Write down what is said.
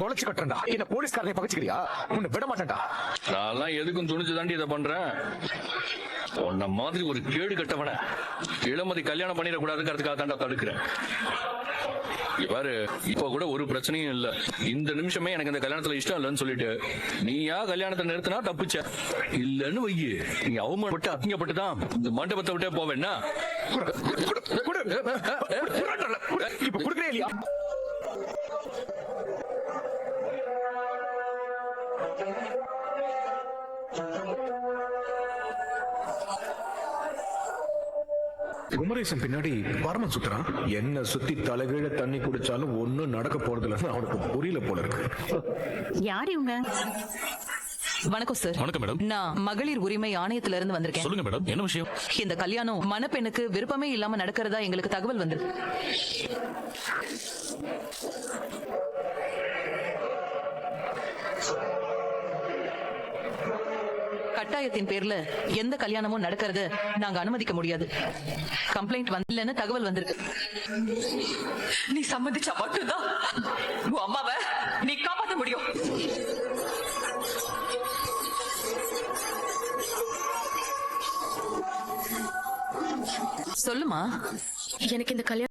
தொலைச்சு கட்டுறா. என்ன போலீஸ்காரனை பகச்சுக்கிறியா? உன்னை விட மாட்டேன்டா. நான் எதுக்கும் துணிச்சு தாண்டி இதை பண்றேன். உன்ன மாதிரி ஒரு கேடு கட்டவன இளமதி கல்யாணம் பண்ணிடக்கூடாதுங்கிறதுக்காக தாண்டா தடுக்கிறேன். பாரு, இப்ப கூட ஒரு பிரச்சனையும் இல்ல. இந்த நிமிஷமே எனக்கு இந்த கல்யாணத்துல இஷ்டம் இல்லைன்னு சொல்லிட்டு நீயா கல்யாணத்தை நிறுத்தினா தப்பிச்ச. இல்லன்னு வையு, நீ அவமானப்பட்டு அசிங்கப்பட்டுதான் இந்த மண்டபத்தை விட்டே போவேன்னா. இப்ப குடுக்கறே இல்லையா? குமரேசன் பின்னாடி பரமன் சுத்துறான். என்ன சுத்தி தலைகீழ தண்ணி குடிச்சாலும் ஒண்ணும் நடக்க போறது இல்லைன்னு அவனுக்கு புரியல போல இருக்கு. யார் இவங்க? வணக்கம் சார். வணக்கம் மேடம். நான் மகளிர் உரிமை ஆணையத்துல இருந்து வந்திருக்கேன். சொல்லுங்க மேடம், என்ன விஷயம்? இந்த கல்யாணம் மணப்பெண்ணுக்கு விருப்பமே இல்லாம நடக்கிறதா எங்களுக்கு தகவல் வந்து. கட்டாயத்தின் பேர்ல எந்த கல்யாணமும் நடக்கிறது நாங்க அனுமதிக்க முடியாது. கம்ப்ளைண்ட் வரலன்னு தகவல் வந்திருக்கு. நீ சம்மதிச்சா மட்டும்தான் உன் அம்மாவை நீ காப்பாற்ற முடியும். சொல்லுமா. எனக்கு இந்த கல்யாணம்